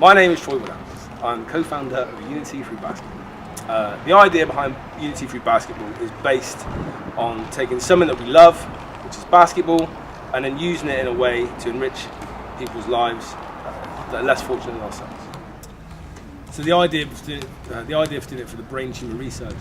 My name is Troy Woodhouse. I'm co-founder of Unity Through Basketball. The idea behind Unity Through Basketball is based on taking something that we love, which is basketball, and then using it in a way to enrich people's lives that are less fortunate than ourselves. So the idea for doing it for the brain tumour research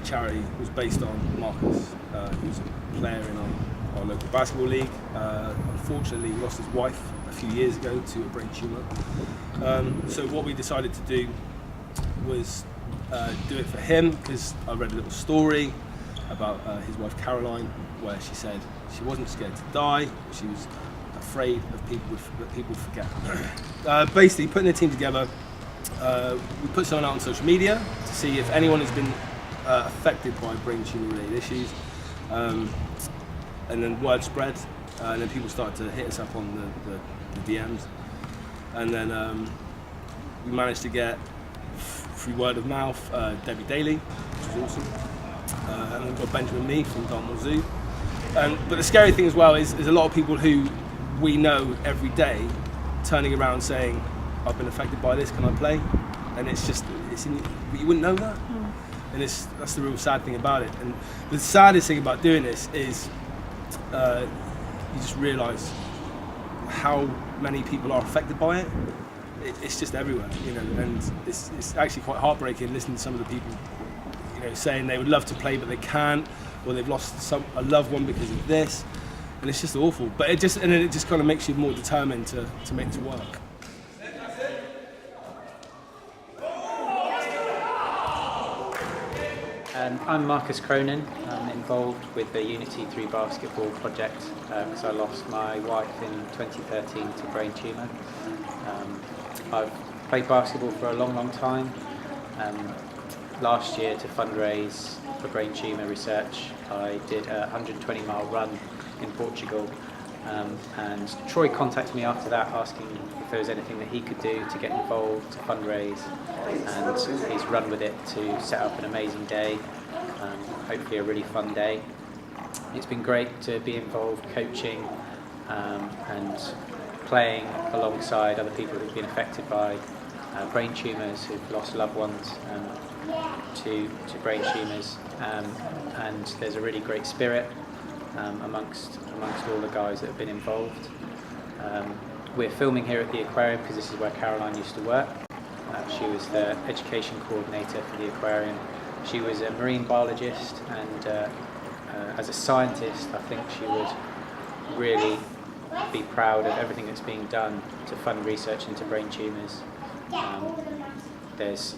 charity was based on Marcus, who's a player in our local basketball league. Unfortunately, he lost his wife a few years ago to a brain tumour. So what we decided to do was do it for him, because I read a little story about his wife Caroline, where she said she wasn't scared to die, but she was afraid of that people would forget. Basically, putting a team together, we put something out on social media to see if anyone has been affected by brain tumour related issues, and then word spread, and then people started to hit us up on the DMs, and then we managed to get, through word of mouth, Debbie Daly, which was awesome, and then we've got Benjamin Mee from Dartmoor Zoo. But the scary thing as well is a lot of people who we know every day turning around saying, I've been affected by this, can I play? And it's just, you wouldn't know that. And that's the real sad thing about it. And the saddest thing about doing this is you just realise how many people are affected by it. It's just everywhere, you know, and it's actually quite heartbreaking listening to some of the people, you know, saying they would love to play but they can't, or they've lost a loved one because of this, and it's just awful. But it just kind of makes you more determined to make it work. I'm Marcus Cronin. I'm involved with the Unity Through Basketball project because I lost my wife in 2013 to brain tumour. I've played basketball for a long time. Last year, to fundraise for brain tumour research, I did a 120-mile run in Portugal, and Troy contacted me after that asking if there was anything that he could do to get involved, to fundraise, and he's run with it to set up an amazing day, hopefully a really fun day. It's been great to be involved coaching and playing alongside other people who've been affected by brain tumours, who've lost loved ones to brain tumours, and there's a really great spirit amongst all the guys that have been involved. We're filming here at the aquarium because this is where Caroline used to work. She was the education coordinator for the aquarium. She was a marine biologist, and as a scientist, I think she would really be proud of everything that's being done to fund research into brain tumours. There's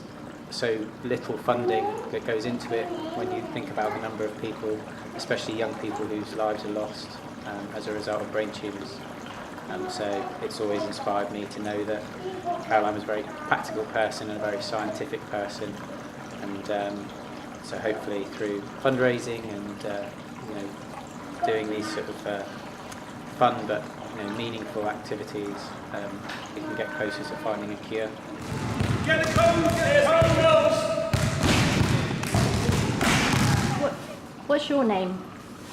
so little funding that goes into it when you think about the number of people, especially young people, whose lives are lost as a result of brain tumours. So it's always inspired me to know that Caroline was a very practical person and a very scientific person, and so hopefully through fundraising and doing these sort of fun but meaningful activities, we can get closer to finding a cure. Get the cones, there's What's your name?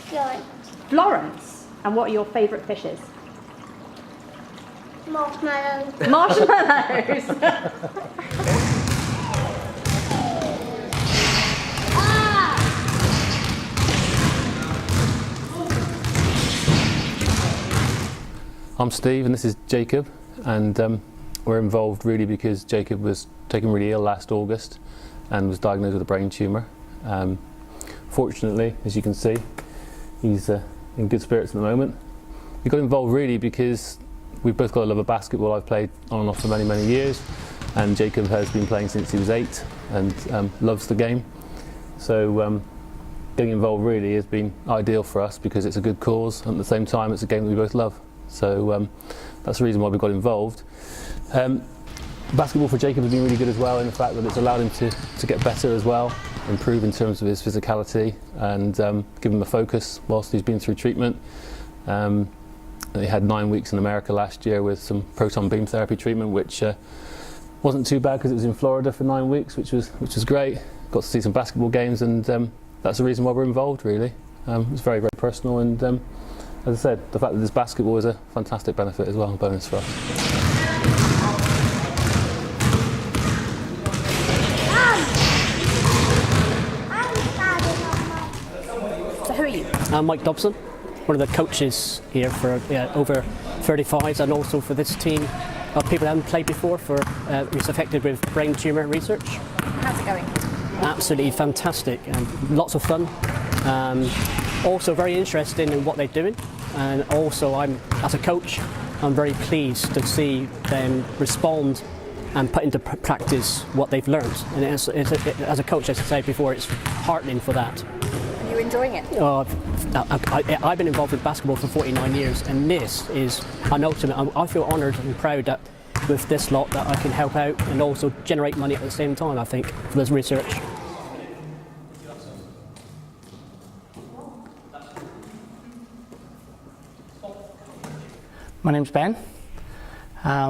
Florence. Florence. And what are your favourite fishes? Marshmallows. Marshmallows. I'm Steve and this is Jacob, and we're involved really because Jacob was taken really ill last August and was diagnosed with a brain tumour. Fortunately, as you can see, he's in good spirits at the moment. We got involved really because we've both got a love of basketball. I've played on and off for many years, and Jacob has been playing since he was 8 and loves the game. So getting involved really has been ideal for us because it's a good cause, and at the same time it's a game that we both love. So that's the reason why we got involved. Basketball for Jacob has been really good as well, in the fact that it's allowed him to get better as well, improve in terms of his physicality, and give him a focus whilst he's been through treatment. He had 9 weeks in America last year with some proton beam therapy treatment, which wasn't too bad because it was in Florida for 9 weeks, which was great. Got to see some basketball games, and that's the reason why we're involved really. It's very personal, and as I said, the fact that there's basketball is a fantastic benefit as well, a bonus for us. I'm Mike Dobson, one of the coaches here for over 35s, and also for this team of people that haven't played before for who's affected with brain tumour research. How's it going? Absolutely fantastic and lots of fun. Also very interested in what they're doing, and also as a coach, I'm very pleased to see them respond and put into practice what they've learned. And as a coach, as I said before, it's heartening for that. Are you enjoying it? I've been involved with basketball for 49 years, and this is an ultimate. I feel honoured and proud that with this lot that I can help out and also generate money at the same time, I think, for this research. My name's Ben.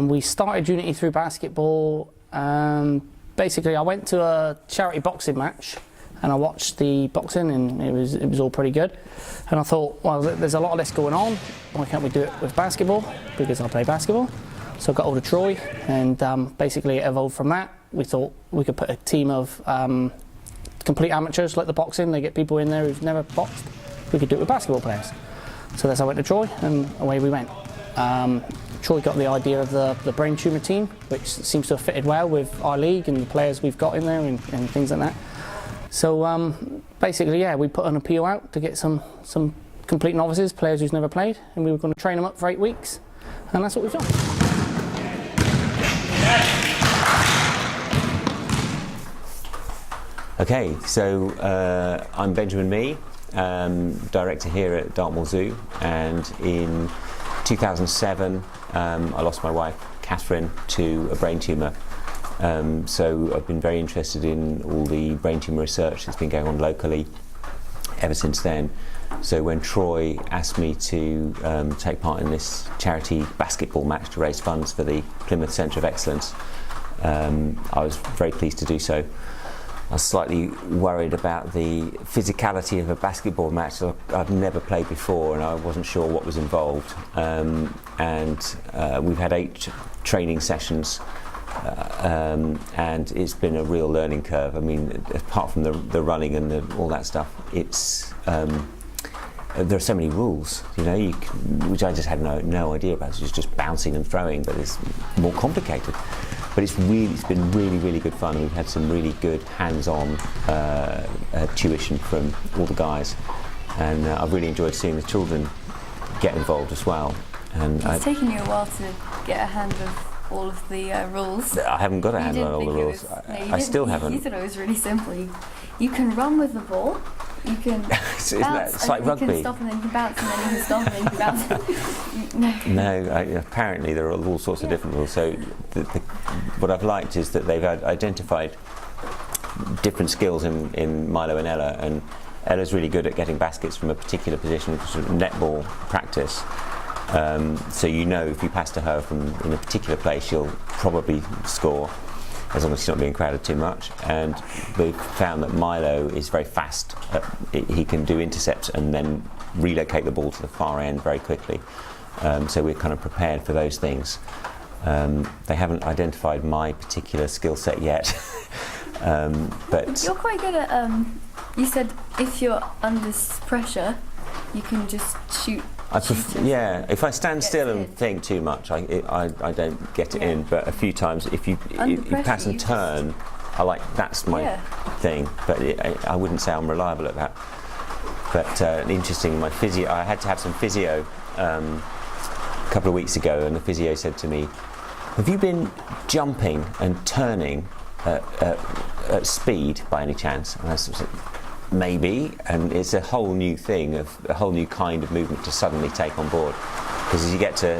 We started Unity through basketball. Basically, I went to a charity boxing match and I watched the boxing, and it was all pretty good. And I thought, well, there's a lot of this going on. Why can't we do it with basketball? Because I play basketball. So I got hold of Troy, and basically it evolved from that. We thought we could put a team of complete amateurs like the boxing. They get people in there who've never boxed. We could do it with basketball players. So that's how I went to Troy, and away we went. Troy got the idea of the brain tumour team, which seems to have fitted well with our league and the players we've got in there and things like that. So basically, yeah, we put an appeal out to get some complete novices, players who's never played, and we were going to train them up for 8 weeks, and that's what we've done. Okay, so I'm Benjamin Mee, director here at Dartmoor Zoo, and in 2007 I lost my wife Catherine to a brain tumour. So I've been very interested in all the brain tumour research that's been going on locally ever since then. So when Troy asked me to take part in this charity basketball match to raise funds for the Plymouth Centre of Excellence, I was very pleased to do so. I was slightly worried about the physicality of a basketball match. I've never played before and I wasn't sure what was involved. And we've had 8 training sessions, and it's been a real learning curve. I mean, apart from the running and all that stuff, it's there are so many rules, you know, which I just had no idea about. It's just bouncing and throwing, but it's more complicated. But it's been really good fun, and we've had some really good hands-on tuition from all the guys, and I've really enjoyed seeing the children get involved as well. And it's taken you a while to get a hand of all of the rules. I haven't got a hand on all the rules. I still haven't. You thought it was really simple. You can run with the ball. You can bounce, it's like rugby. You can stop and then you can bounce, and then you can stop and then you can bounce. No, apparently there are all sorts of different rules. So what I've liked is that they've identified different skills in Milo and Ella, and Ella's really good at getting baskets from a particular position, which is netball practice. So you know if you pass to her from in a particular place, she'll probably score, as long as she's not being crowded too much. And we've found that Milo is very fast. He can do intercepts and then relocate the ball to the far end very quickly. So we're kind of prepared for those things. They haven't identified my particular skill set yet. But you're quite good at, you said if you're under pressure, you can just shoot. Yeah, if I stand still and think too much, I don't get it in. But a few times, if you pass and turn, that's my thing. But I wouldn't say I'm reliable at that. But interesting, my physio. I had to have some physio a couple of weeks ago, and the physio said to me, "Have you been jumping and turning at speed by any chance?" And I was like, maybe, and it's a whole new thing, a whole new kind of movement to suddenly take on board. Because as you get to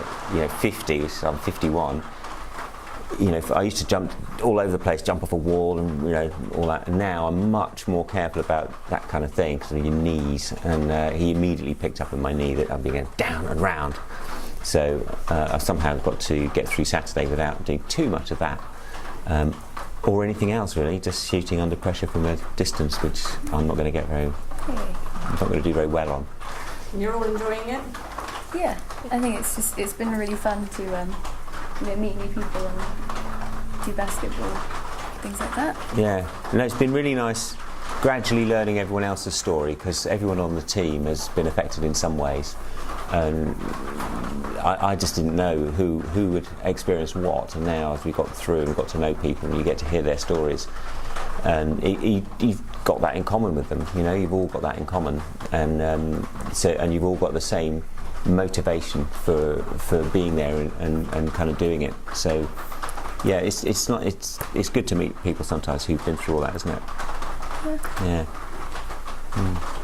50, so I'm 51, I used to jump all over the place, jump off a wall, and all that. And now I'm much more careful about that kind of thing because of your knees. And he immediately picked up on my knee that I've been going down and round. So I've somehow got to get through Saturday without doing too much of that. Or anything else really, just shooting under pressure from a distance, which I'm not going to do very well on. And you're all enjoying it? Yeah, I think it's been really fun to meet new people and do basketball, things like that. Yeah, no, it's been really nice gradually learning everyone else's story, because everyone on the team has been affected in some ways, and I just didn't know who would experience what. And now, as we got through and got to know people, and you get to hear their stories, and you've got that in common with them. You know, you've all got that in common, and and you've all got the same motivation for being there and kind of doing it. So yeah, it's good to meet people sometimes who've been through all that, isn't it? Yeah. Mm.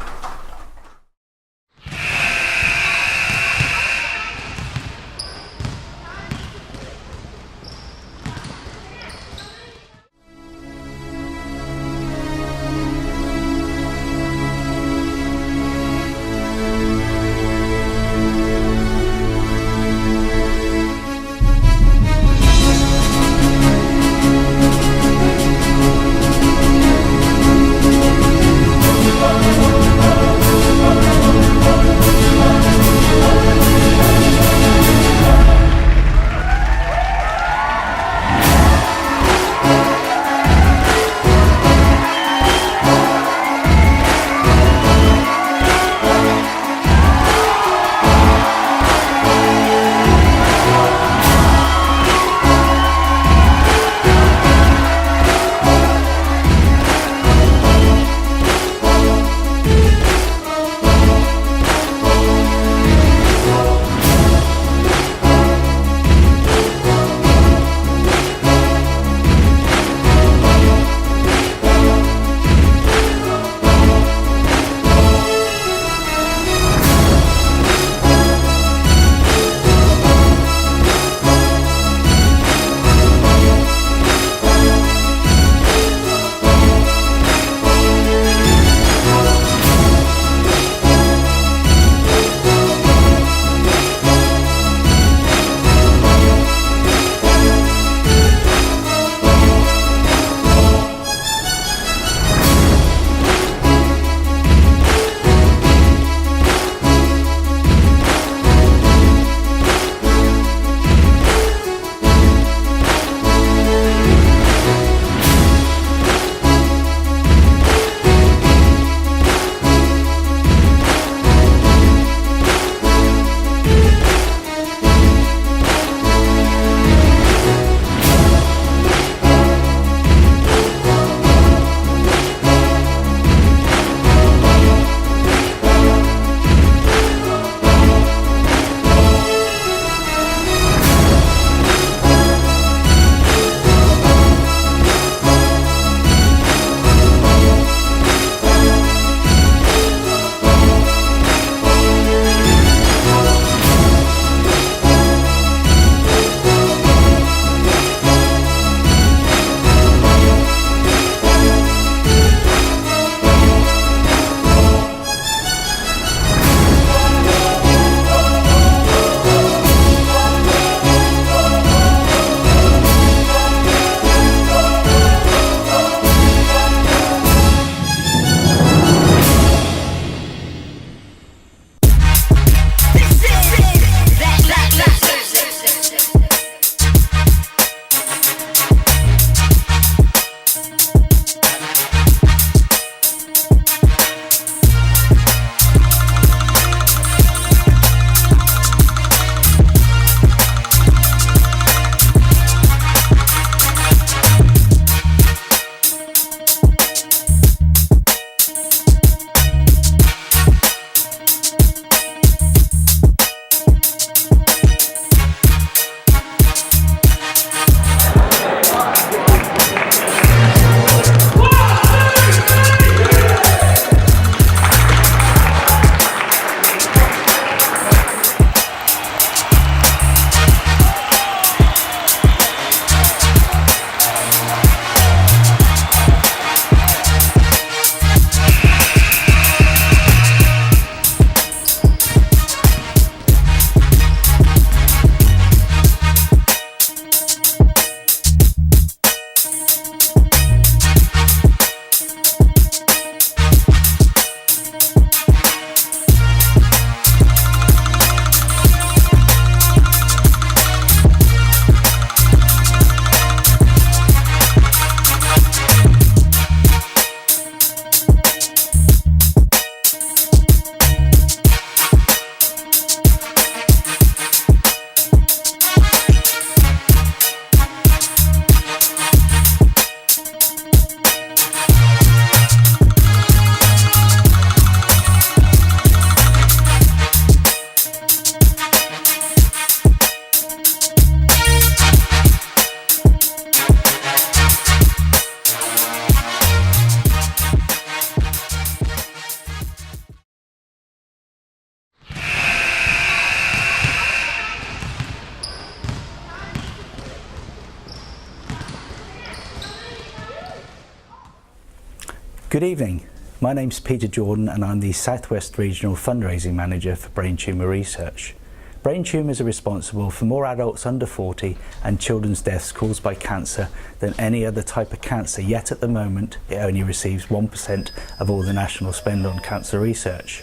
Good evening. My name's Peter Jordan and I'm the Southwest Regional Fundraising Manager for Brain Tumour Research. Brain tumours are responsible for more adults under 40 and children's deaths caused by cancer than any other type of cancer, yet at the moment it only receives 1% of all the national spend on cancer research.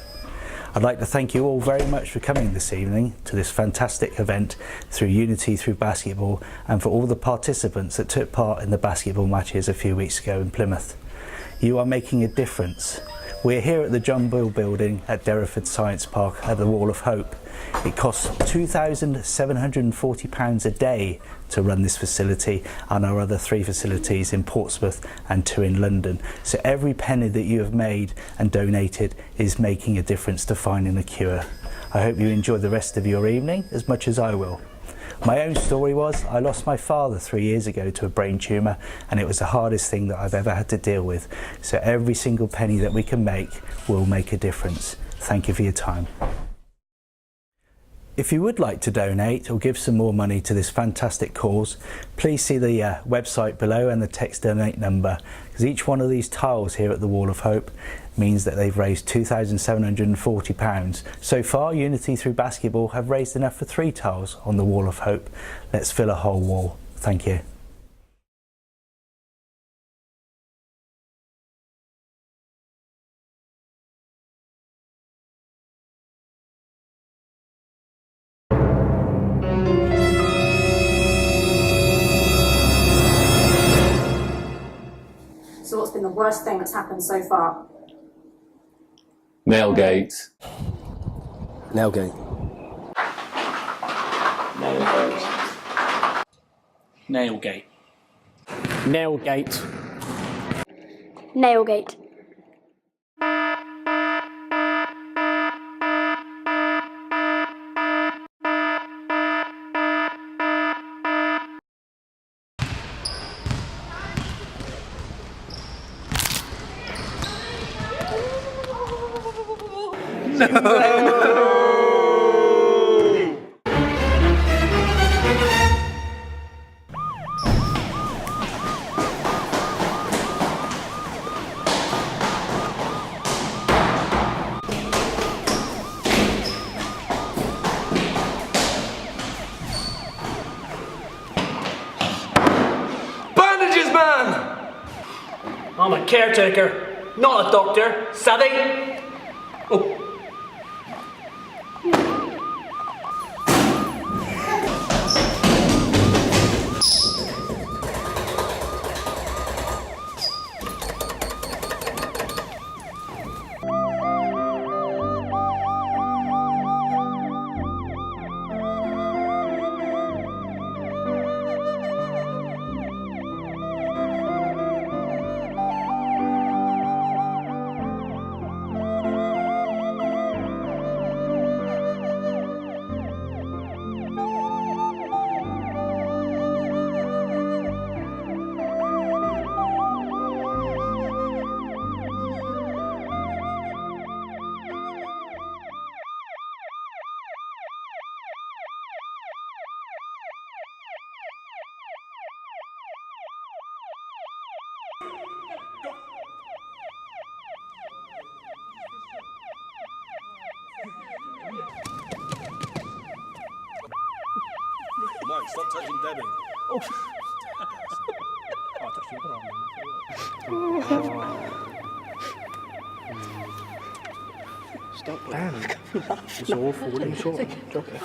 I'd like to thank you all very much for coming this evening to this fantastic event through Unity Through Basketball, and for all the participants that took part in the basketball matches a few weeks ago in Plymouth. You are making a difference. We're here at the John Boyle building at Derriford Science Park at the Wall of Hope. It costs £2,740 a day to run this facility and our other 3 facilities in Portsmouth and 2 in London. So every penny that you have made and donated is making a difference to finding a cure. I hope you enjoy the rest of your evening as much as I will. My own story was I lost my father 3 years ago to a brain tumour, and it was the hardest thing that I've ever had to deal with. So every single penny that we can make will make a difference. Thank you for your time. If you would like to donate or give some more money to this fantastic cause, please see the website below and the text donate number, because each one of these tiles here at the Wall of Hope means that they've raised £2,740. So far, Unity Through Basketball have raised enough for 3 tiles on the Wall of Hope. Let's fill a whole wall. Thank you. So what's been the worst thing that's happened so far? Nailgate. Nailgate. Nailgate. Nailgate. Nailgate. Bandages, man! I'm a caretaker, not a doctor. Savvy? Oh. Mike, stop touching Debbie. Oh. I touched your arm. Stop, Dan. It's awful. What are you talking? Drop it.